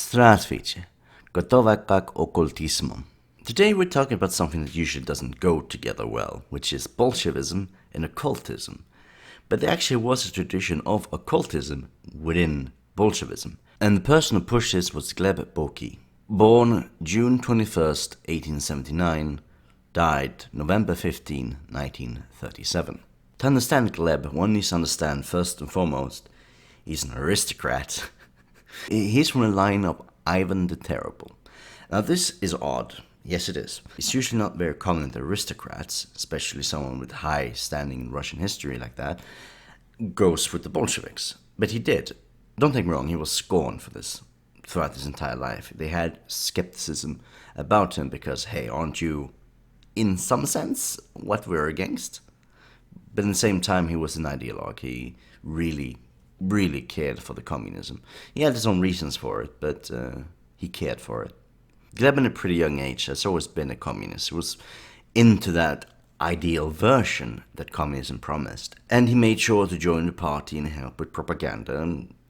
Здравствуйте. Готова как оккультизмом. Today we're talking about something that usually doesn't go together well, which is Bolshevism and occultism. But there actually was a tradition of occultism within Bolshevism. And the person who pushed this was Gleb Bokii. Born June 21st, 1879, died November 15, 1937. To understand Gleb, one needs to understand first and foremost, he's an aristocrat. He's from the line of Ivan the Terrible. Now this is odd. Yes, it is. It's usually not very common that aristocrats, especially someone with high standing in Russian history like that, goes with the Bolsheviks. But he did. Don't take me wrong, he was scorned for this throughout his entire life. They had skepticism about him because, hey, aren't you, in some sense, what we're against? But at the same time, he was an ideologue. He really cared for the communism. He had his own reasons for it, but he cared for it. Gleb, in a pretty young age, has always been a communist. He was into that ideal version that communism promised. And he made sure to join the party and help with propaganda.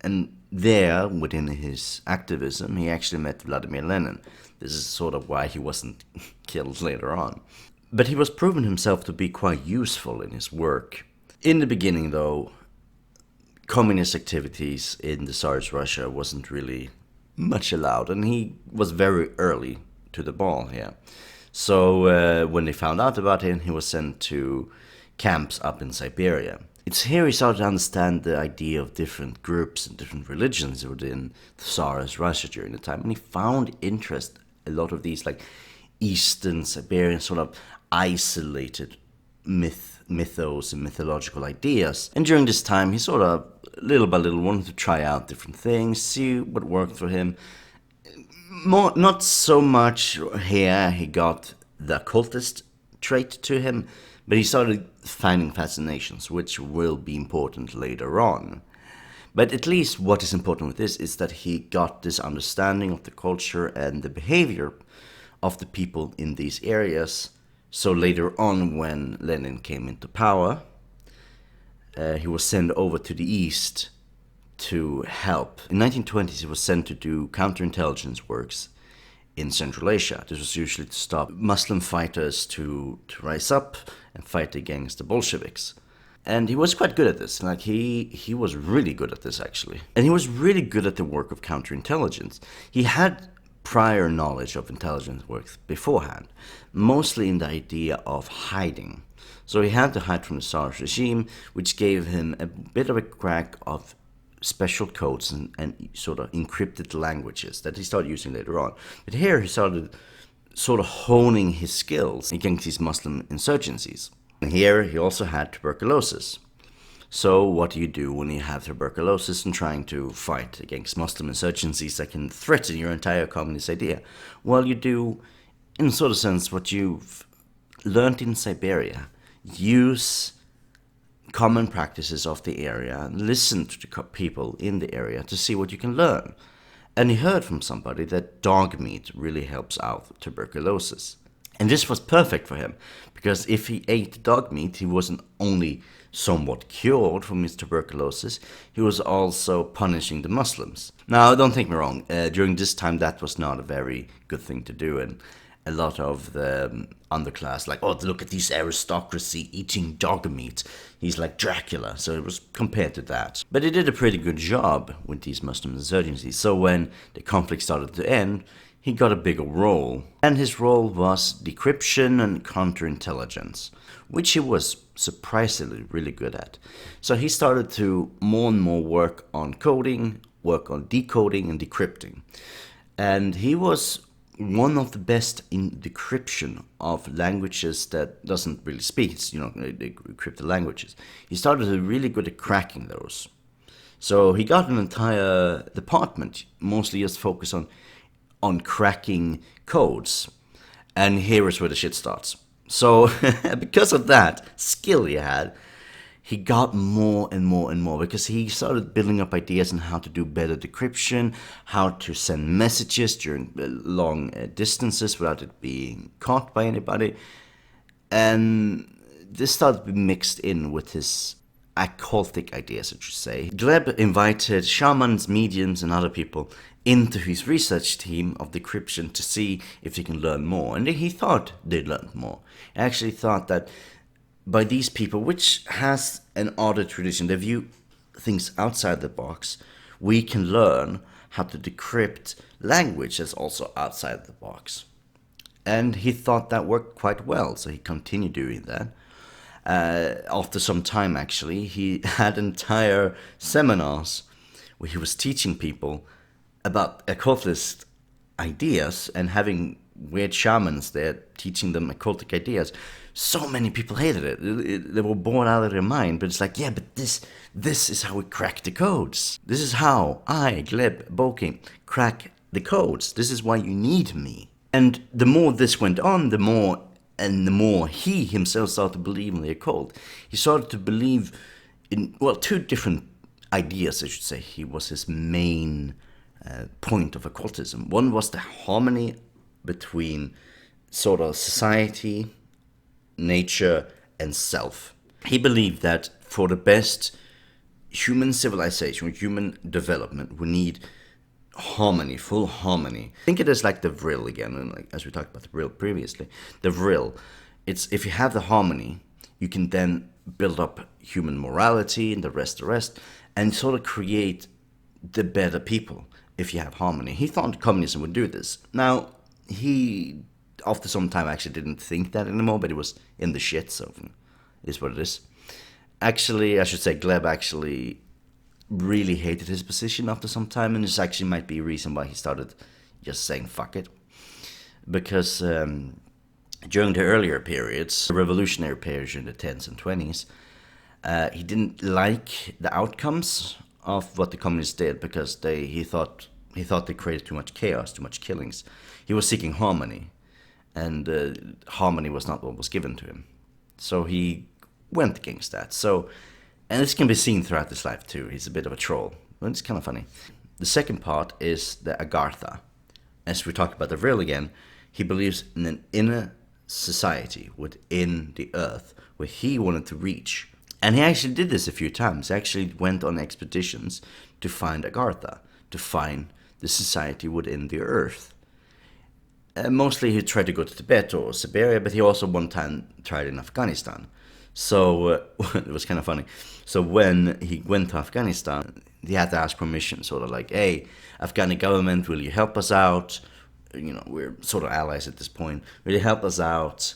And there, within his activism, he actually met Vladimir Lenin. This is sort of why he wasn't killed later on. But he was proven himself to be quite useful in his work. In the beginning, though, communist activities in the Tsarist Russia wasn't really much allowed, and he was very early to the ball here. So when they found out about him, he was sent to camps up in Siberia. It's here he started to understand the idea of different groups and different religions within the Tsarist Russia during the time, and he found interest a lot of these like Eastern Siberian sort of isolated mythos and mythological ideas. And during this time, he sort of, little by little, wanted to try out different things, see what worked for him. Not so much here he got the occultist trait to him, but he started finding fascinations, which will be important later on. But at least what is important with this is that he got this understanding of the culture and the behavior of the people in these areas. So later on, when Lenin came into power, he was sent over to the east to help. In 1920s, he was sent to do counterintelligence works in Central Asia. This was usually to stop Muslim fighters to rise up and fight against the Bolsheviks. And he was quite good at this. Like he was really good at this, actually. And he was really good at the work of counterintelligence. He had prior knowledge of intelligence work beforehand, mostly in the idea of hiding. So he had to hide from the Tsarist regime, which gave him a bit of a crack of special codes and sort of encrypted languages that he started using later on. But here he started sort of honing his skills against these Muslim insurgencies. And here he also had tuberculosis. So what do you do when you have tuberculosis and trying to fight against Muslim insurgencies that can threaten your entire communist idea? Well, you do, in a sort of sense, what you've learned in Siberia. Use common practices of the area and listen to the people in the area to see what you can learn. And he heard from somebody that dog meat really helps out tuberculosis. And this was perfect for him, because if he ate dog meat, he wasn't only somewhat cured from his tuberculosis, he was also punishing the Muslims. Now, don't take me wrong, during this time that was not a very good thing to do, and a lot of the underclass, like, oh, look at this aristocracy eating dog meat. He's like Dracula, so it was compared to that. But he did a pretty good job with these Muslim insurgencies, so when the conflict started to end, he got a bigger role. And his role was decryption and counterintelligence, which he was surprisingly really good at. So he started to more and more work on coding, work on decoding and decrypting. And he was one of the best in decryption of languages that doesn't really speak. It's, the encrypted languages. He started to really good at cracking those. So he got an entire department, mostly just focused on cracking codes. And here is where the shit starts. So because of that skill he had, he got more and more and more, because he started building up ideas on how to do better decryption, how to send messages during long distances without it being caught by anybody. And this started to be mixed in with his occultic ideas, I should say. Gleb invited shamans, mediums, and other people into his research team of decryption to see if they can learn more. And he thought they learned more. He actually thought that by these people, which has an order tradition, they view things outside the box, we can learn how to decrypt language that's also outside the box. And he thought that worked quite well, so he continued doing that. After some time, actually, he had entire seminars where he was teaching people about occultist ideas and having weird shamans there teaching them occultic ideas. So many people hated it. They were bored out of their mind. But it's like, yeah, but this is how we crack the codes. This is how I, Gleb Bokii, crack the codes. This is why you need me. And the more this went on, the more he himself started to believe in the occult. He started to believe in, well, two different ideas, I should say. He was his main point of occultism. One was the harmony between sort of society, nature, and self. He believed that for the best human civilization, human development, we need harmony, full harmony. Think it is like the vril again, and like as we talked about the vril previously. The vril, it's if you have the harmony, you can then build up human morality and the rest, and sort of create the better people if you have harmony. He thought communism would do this. Now, he, after some time, actually didn't think that anymore, but it was in the shit, so it is what it is. Actually, I should say Gleb actually really hated his position after some time, and this actually might be a reason why he started just saying fuck it. Because during the earlier periods, the revolutionary periods in the 10s and 20s, he didn't like the outcomes of what the communists did because he thought they created too much chaos, too much killings. He was seeking harmony, and harmony was not what was given to him. So he went against that. So, and this can be seen throughout his life too. He's a bit of a troll, but it's kind of funny. The second part is the Agartha. As we talked about the Vril again, he believes in an inner society within the earth where he wanted to reach. And he actually did this a few times. He actually went on expeditions to find Agartha, to find the society within the earth. Mostly he tried to go to Tibet or Siberia, but he also one time tried in Afghanistan. So it was kind of funny. So when he went to Afghanistan, he had to ask permission, sort of like, hey, Afghani government, will you help us out? You know, we're sort of allies at this point. Will you help us out?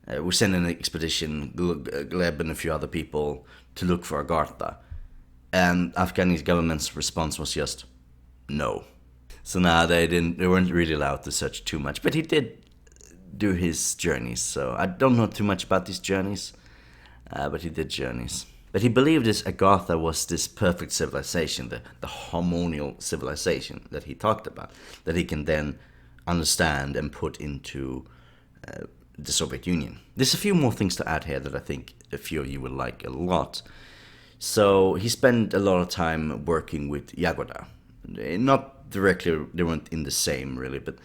We're sending an expedition, Gleb and a few other people, to look for Agartha. And Afghani government's response was just, no. So now they weren't really allowed to search too much. But he did do his journeys, so I don't know too much about these journeys. But he did journeys. But he believed this Agartha was this perfect civilization, the harmonial civilization that he talked about, that he can then understand and put into the Soviet Union. There's a few more things to add here that I think a few of you will like a lot. So he spent a lot of time working with Jagoda. Not directly, they weren't in the same really, but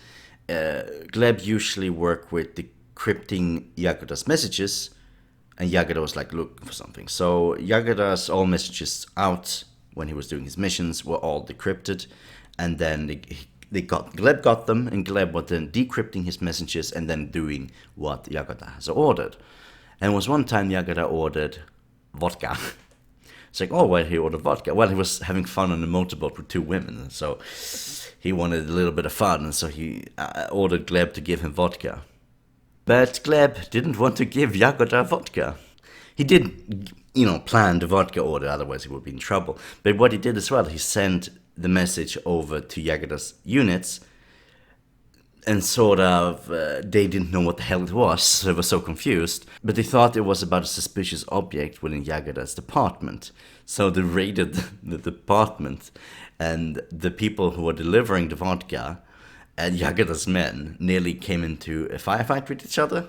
Gleb usually worked with decrypting Jagoda's messages, and Jagoda was like looking for something. So Jagoda's all messages out when he was doing his missions were all decrypted, and then Gleb got them, and Gleb was then decrypting his messages and then doing what Jagoda has ordered. And it was one time Jagoda ordered vodka. It's like, oh, why he ordered vodka? Well, he was having fun on a motorboat with two women, so he wanted a little bit of fun, and so he ordered Gleb to give him vodka. But Gleb didn't want to give Jagoda vodka. He did, plan the vodka order, otherwise he would be in trouble. But what he did as well, he sent the message over to Jagoda's units, and sort of, they didn't know what the hell it was, so they were so confused. But they thought it was about a suspicious object within Jagoda's department. So they raided the department, and the people who were delivering the vodka and Jagoda's men nearly came into a firefight with each other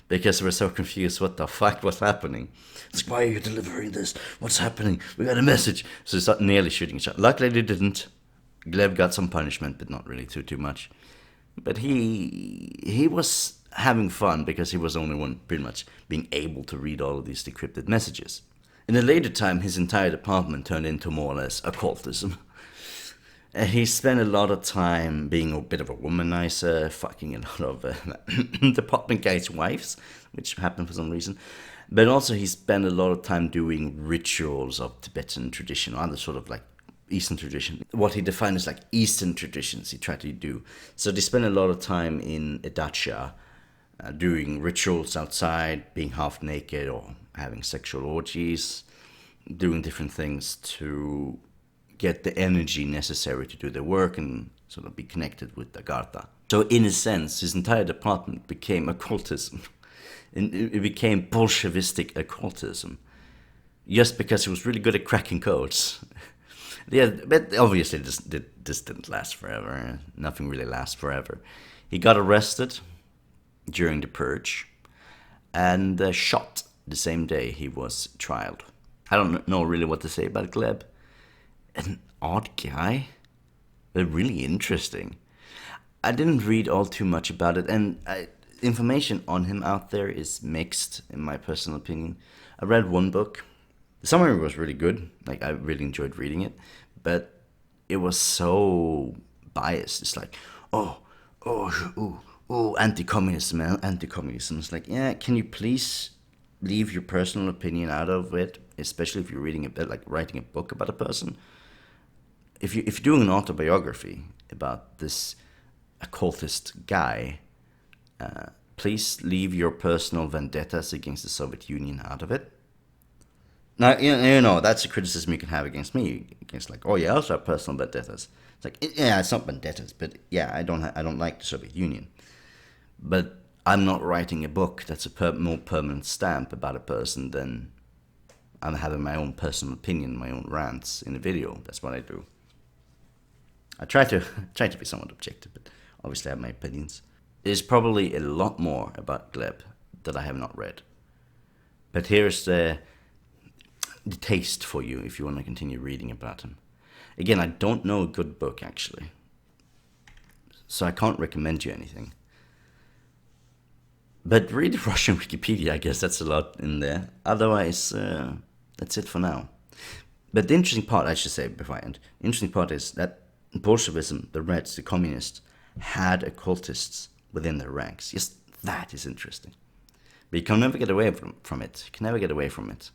because they were so confused what the fuck was happening. It's like, why are you delivering this? What's happening? We got a message. So they started nearly shooting each other. Luckily they didn't. Gleb got some punishment, but not really too much. But he was having fun because he was the only one pretty much being able to read all of these decrypted messages. In a later time, his entire department turned into more or less occultism. He spent a lot of time being a bit of a womanizer, fucking a lot of department guys' wives, which happened for some reason. But also he spent a lot of time doing rituals of Tibetan tradition, or other sort of like Eastern tradition. What he defined as like Eastern traditions he tried to do. So they spent a lot of time in a dacha, doing rituals outside, being half naked or having sexual orgies, doing different things to get the energy necessary to do their work and sort of be connected with the Gartha. So in a sense, his entire department became occultism. It became Bolshevistic occultism. Just because he was really good at cracking codes. Yeah, but obviously this didn't last forever. Nothing really lasts forever. He got arrested during the purge and shot the same day he was trialed. I don't know really what to say about Gleb. An odd guy, but really interesting. I didn't read all too much about it, and information on him out there is mixed, in my personal opinion. I read one book. The summary was really good. Like, I really enjoyed reading it, but it was so biased. It's like, anti-communism, man, anti-communism. It's like, yeah, can you please leave your personal opinion out of it, especially if you're reading a bit, like writing a book about a person. If you're doing an autobiography about this occultist guy, please leave your personal vendettas against the Soviet Union out of it. Now, you know, that's a criticism you can have against me, against like, oh yeah, I also have personal vendettas. It's like, yeah, it's not vendettas, but yeah, I don't like the Soviet Union. But I'm not writing a book that's a more permanent stamp about a person than I'm having my own personal opinion, my own rants in a video. That's what I do. I try to be somewhat objective, but obviously I have my opinions. There's probably a lot more about Gleb that I have not read. But here's the taste for you if you want to continue reading about him. Again, I don't know a good book, actually. So I can't recommend you anything. But read the Russian Wikipedia, I guess that's a lot in there. Otherwise, that's it for now. But the interesting part, I should say before I end, the interesting part is that Bolshevism, the Reds, the Communists, had occultists within their ranks. Yes, that is interesting. But you can never get away from it. You can never get away from it.